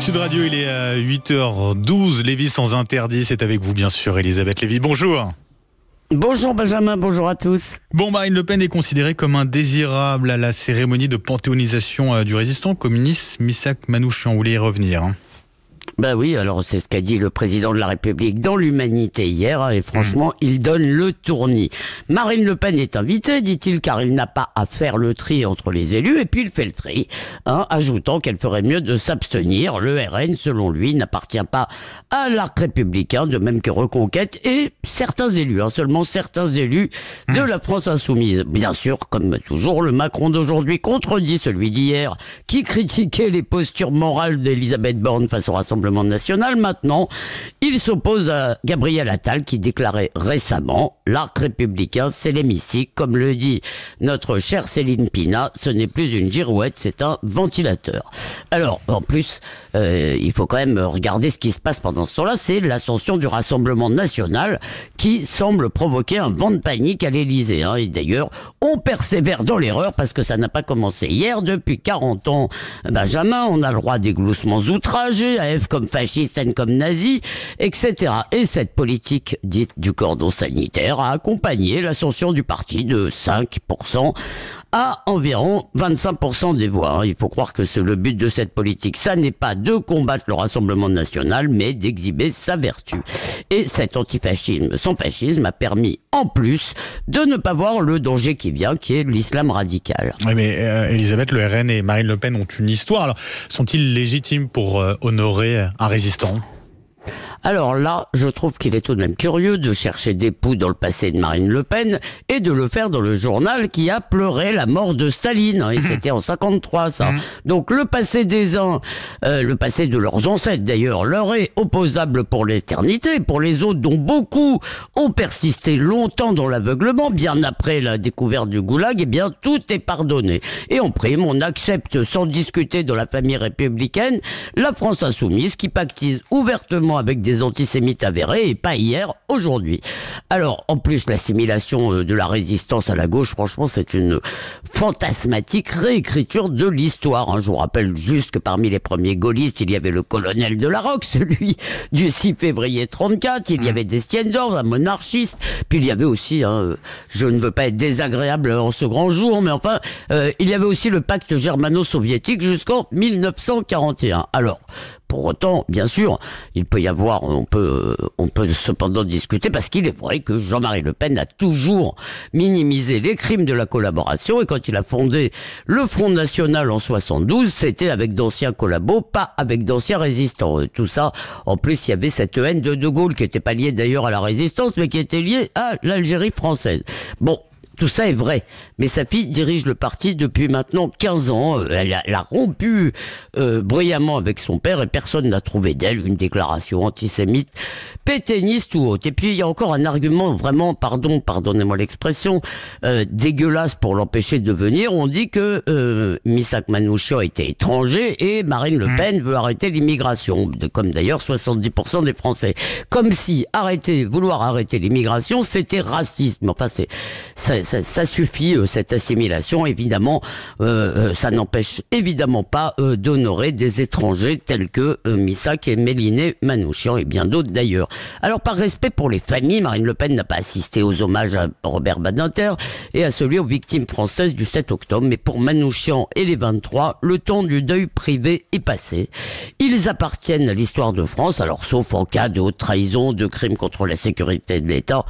Sud Radio, il est à 8h12. Lévis sans interdit, c'est avec vous bien sûr, Elisabeth Lévy. Bonjour. Bonjour Benjamin, bonjour à tous. Bon, Marine Le Pen est considérée comme indésirable à la cérémonie de panthéonisation du résistant communiste Missak Manouchian. Vous voulez y revenir Ben oui, alors c'est ce qu'a dit le président de la République dans l'Humanité hier, et franchement, il donne le tournis. Marine Le Pen est invitée, dit-il, car il n'a pas à faire le tri entre les élus, et puis il fait le tri, ajoutant qu'elle ferait mieux de s'abstenir. Le RN, selon lui, n'appartient pas à l'arc républicain, de même que Reconquête, et certains élus, seulement certains élus de la France insoumise. Bien sûr, comme toujours, le Macron d'aujourd'hui contredit celui d'hier, qui critiquait les postures morales d'Elisabeth Borne face au Rassemblement national. Maintenant, il s'oppose à Gabriel Attal qui déclarait récemment « L'arc républicain, c'est l'hémicycle. Comme le dit notre chère Céline Pina, ce n'est plus une girouette, c'est un ventilateur. » Alors, en plus, il faut quand même regarder ce qui se passe pendant ce temps-là. C'est l'ascension du Rassemblement national qui semble provoquer un vent de panique à l'Élysée. Et d'ailleurs, on persévère dans l'erreur parce que ça n'a pas commencé hier. Depuis 40 ans, Benjamin, on a le droit à des gloussements outragés, à F comme fasciste, N comme nazi, etc. Et cette politique dite du cordon sanitaire a accompagné l'ascension du parti de 5% à environ 25% des voix. Il faut croire que c'est le but de cette politique. Ça n'est pas de combattre le Rassemblement national, mais d'exhiber sa vertu. Et cet antifascisme sans fascisme a permis, en plus, de ne pas voir le danger qui vient, qui est l'islam radical. Oui, mais Elisabeth, le RN et Marine Le Pen ont une histoire. Alors, sont-ils légitimes pour honorer un résistant ? Alors là, je trouve qu'il est tout de même curieux de chercher des poux dans le passé de Marine Le Pen et de le faire dans le journal qui a pleuré la mort de Staline. Et c'était en 53, ça. Donc le passé des uns, le passé de leurs ancêtres d'ailleurs, leur est opposable pour l'éternité. Pour les autres, dont beaucoup ont persisté longtemps dans l'aveuglement, bien après la découverte du goulag, eh bien tout est pardonné. Et en prime, on accepte sans discuter dans la famille républicaine la France insoumise qui pactise ouvertement avec des antisémites avérés, et pas hier, aujourd'hui. Alors, en plus, l'assimilation de la résistance à la gauche, franchement, c'est une fantasmatique réécriture de l'histoire. Je vous rappelle juste que parmi les premiers gaullistes, il y avait le colonel de la Roque, celui du 6 février 34, il y avait Destiendorf, un monarchiste, puis il y avait aussi, je ne veux pas être désagréable en ce grand jour, mais enfin, il y avait aussi le pacte germano-soviétique jusqu'en 1941. Alors, pour autant, bien sûr, il peut y avoir, on peut cependant discuter, parce qu'il est vrai que Jean-Marie Le Pen a toujours minimisé les crimes de la collaboration, et quand il a fondé le Front National en 72, c'était avec d'anciens collabos, pas avec d'anciens résistants. Et tout ça, en plus, il y avait cette haine de De Gaulle, qui n'était pas liée d'ailleurs à la résistance, mais qui était liée à l'Algérie française. Bon. Tout ça est vrai, mais sa fille dirige le parti depuis maintenant 15 ans. Elle a rompu bruyamment avec son père et personne n'a trouvé d'elle une déclaration antisémite, pétainiste ou autre. Et puis il y a encore un argument vraiment, pardonnez-moi l'expression, dégueulasse pour l'empêcher de venir. On dit que Missak Manouchian était étranger et Marine Le Pen veut arrêter l'immigration, comme d'ailleurs 70% des Français. Comme si vouloir arrêter l'immigration, c'était raciste. Mais enfin, ça suffit, cette assimilation, évidemment, ça n'empêche évidemment pas d'honorer des étrangers tels que Missak et Méliné Manouchian et bien d'autres d'ailleurs. Alors par respect pour les familles, Marine Le Pen n'a pas assisté aux hommages à Robert Badinter et à celui aux victimes françaises du 7 octobre, mais pour Manouchian et les 23, le temps du deuil privé est passé. Ils appartiennent à l'histoire de France, alors sauf en cas de haute trahison, de crimes contre la sécurité de l'État.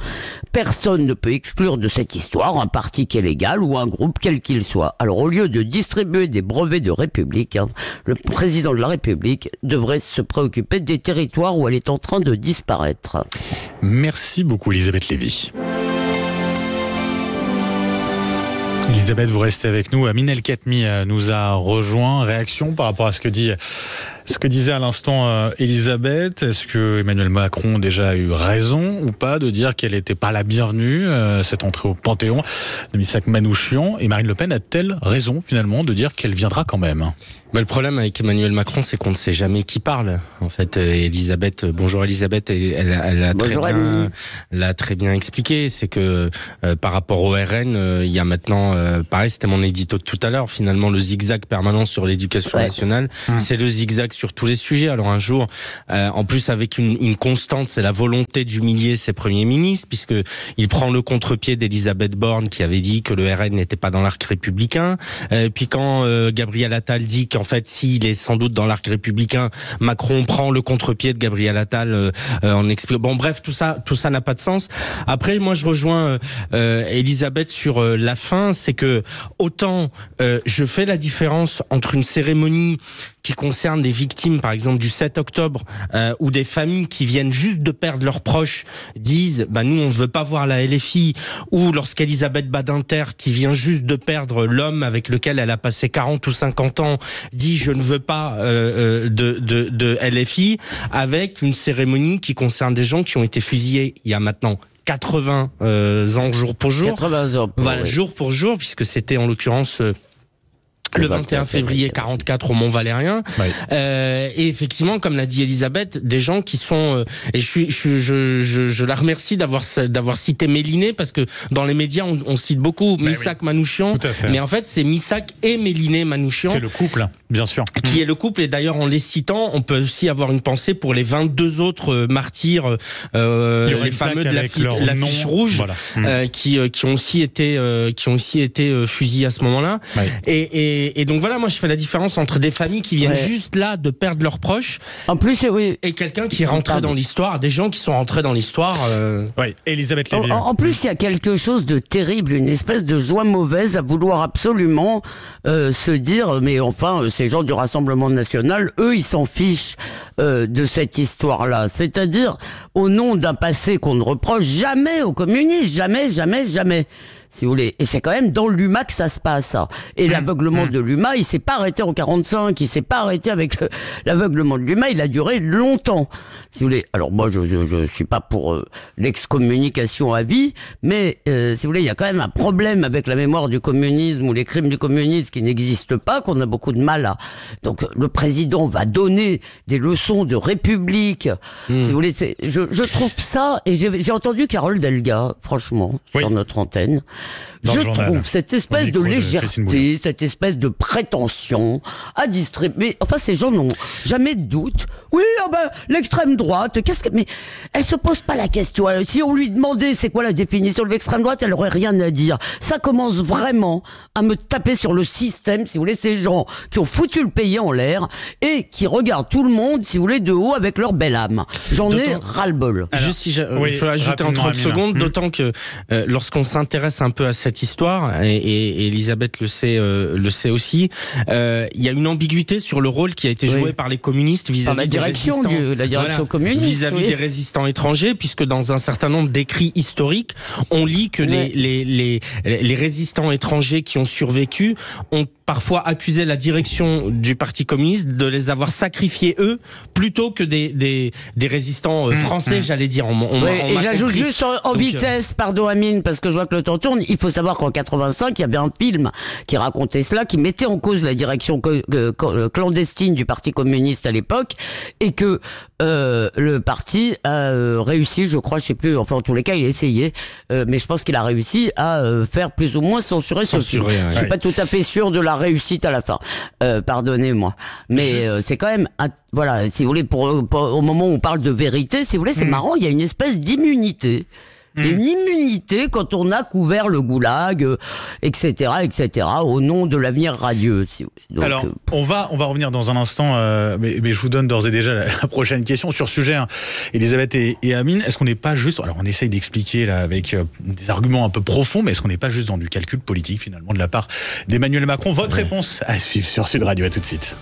Personne ne peut exclure de cette histoire un parti qui est légal ou un groupe quel qu'il soit. Alors au lieu de distribuer des brevets de République, le président de la République devrait se préoccuper des territoires où elle est en train de disparaître. Merci beaucoup Elisabeth Lévy. Elisabeth, vous restez avec nous. Minel Khatmi nous a rejoint. Réaction par rapport à ce que disait à l'instant Elisabeth. Est-ce que Emmanuel Macron a déjà eu raison ou pas de dire qu'elle n'était pas la bienvenue, cette entrée au Panthéon de Missak Manouchian? Et Marine Le Pen a-t-elle raison finalement de dire qu'elle viendra quand même? Le problème avec Emmanuel Macron, c'est qu'on ne sait jamais qui parle. En fait, Elisabeth, bonjour Elisabeth, elle a très bien expliqué. C'est que par rapport au RN, il y a maintenant, pareil, c'était mon édito de tout à l'heure, finalement le zigzag permanent sur l'éducation nationale, c'est le zigzag sur tous les sujets. Alors un jour, en plus avec une constante, c'est la volonté d'humilier ses premiers ministres, puisque il prend le contre-pied d'Elisabeth Borne qui avait dit que le RN n'était pas dans l'arc républicain. Puis quand Gabriel Attal dit qu'en fait, s'il est sans doute dans l'arc républicain, Macron prend le contre-pied de Gabriel Attal en expliquant. Bon, bref, tout ça n'a pas de sens. Après, moi, je rejoins Elisabeth sur la fin, c'est que autant je fais la différence entre une cérémonie qui concerne des victimes, par exemple, du 7 octobre, ou des familles qui viennent juste de perdre leurs proches, disent, nous, on ne veut pas voir la LFI, ou lorsqu'Elisabeth Badinter, qui vient juste de perdre l'homme avec lequel elle a passé 40 ou 50 ans, dit, je ne veux pas de LFI, avec une cérémonie qui concerne des gens qui ont été fusillés il y a maintenant 80 ans jour pour jour. 80 ans. Voilà, oui. Jour pour jour, puisque c'était en l'occurrence le 21 février 44 au Mont-Valérien. Oui. Et effectivement, comme l'a dit Elisabeth, des gens qui sont et je la remercie d'avoir cité Méliné, parce que dans les médias on cite beaucoup Missak Manouchian, mais en fait c'est Missak et Méliné Manouchian. C'est le couple, bien sûr. Qui est le couple, et d'ailleurs en les citant, on peut aussi avoir une pensée pour les 22 autres martyrs, les fameux de l'affiche rouge, voilà. Qui ont aussi été fusillés à ce moment-là. Oui. Et donc voilà, moi je fais la différence entre des familles qui viennent juste là de perdre leurs proches, en plus, et quelqu'un qui est rentré dans l'histoire, des gens qui sont rentrés dans l'histoire. Oui, Elisabeth Lévy. En plus, il y a quelque chose de terrible, une espèce de joie mauvaise à vouloir absolument se dire, mais enfin, ces gens du Rassemblement national, eux, ils s'en fichent de cette histoire-là. C'est-à-dire, au nom d'un passé qu'on ne reproche jamais aux communistes, jamais, jamais, jamais. Si vous voulez. Et c'est quand même dans l'UMA que ça se passe, ça. Et l'aveuglement de l'UMA, il s'est pas arrêté en 45, il s'est pas arrêté avec l'aveuglement de l'UMA, il a duré longtemps. Si vous voulez. Alors moi, je suis pas pour l'excommunication à vie, mais si vous voulez, il y a quand même un problème avec la mémoire du communisme ou les crimes du communisme qui n'existent pas, qu'on a beaucoup de mal à. Donc le président va donner des leçons de république. Si vous voulez, je trouve ça, et j'ai entendu Carole Delga, franchement, sur notre antenne. Je trouve cette espèce de légèreté, cette espèce de prétention à distribuer. Enfin, ces gens n'ont jamais de doute. Oui, l'extrême droite, mais elle se pose pas la question. Si on lui demandait c'est quoi la définition de l'extrême droite, elle aurait rien à dire. Ça commence vraiment à me taper sur le système, si vous voulez, ces gens qui ont foutu le pays en l'air et qui regardent tout le monde, si vous voulez, de haut avec leur belle âme. J'en ai ras-le-bol. Juste si je peux ajouter en 30 secondes, d'autant que lorsqu'on s'intéresse un peu à cette histoire, et Elisabeth le sait aussi, il y a une ambiguïté sur le rôle qui a été joué par les communistes vis-à-vis des résistants, la direction communiste, vis-à-vis des résistants étrangers, puisque dans un certain nombre d'écrits historiques, on lit que les résistants étrangers qui ont survécu ont parfois accusé la direction du Parti communiste de les avoir sacrifiés eux, plutôt que des résistants français, j'allais dire. Et j'ajoute juste en vitesse, pardon Amine, parce que je vois que le temps tourne, il faut savoir qu'en 85, il y avait un film qui racontait cela, qui mettait en cause la direction clandestine du Parti communiste à l'époque, et que le parti a réussi, je crois, je sais plus, enfin en tous les cas, il a essayé, mais je pense qu'il a réussi à faire plus ou moins censurer ce film. Je suis pas tout à fait sûr de la réussite à la fin. Pardonnez-moi. Mais c'est quand même, voilà, si vous voulez, au moment où on parle de vérité, si vous voulez, c'est marrant, il y a une espèce d'immunité. Une immunité quand on a couvert le goulag, etc., au nom de l'avenir radieux. Si vous voulez. Donc, alors, on va revenir dans un instant, mais je vous donne d'ores et déjà la prochaine question sur ce sujet, hein. Elisabeth et Amine, est-ce qu'on n'est pas juste, alors on essaye d'expliquer là avec des arguments un peu profonds, mais est-ce qu'on n'est pas juste dans du calcul politique finalement de la part d'Emmanuel Macron? Votre réponse à suivre sur Sud Radio, à tout de suite.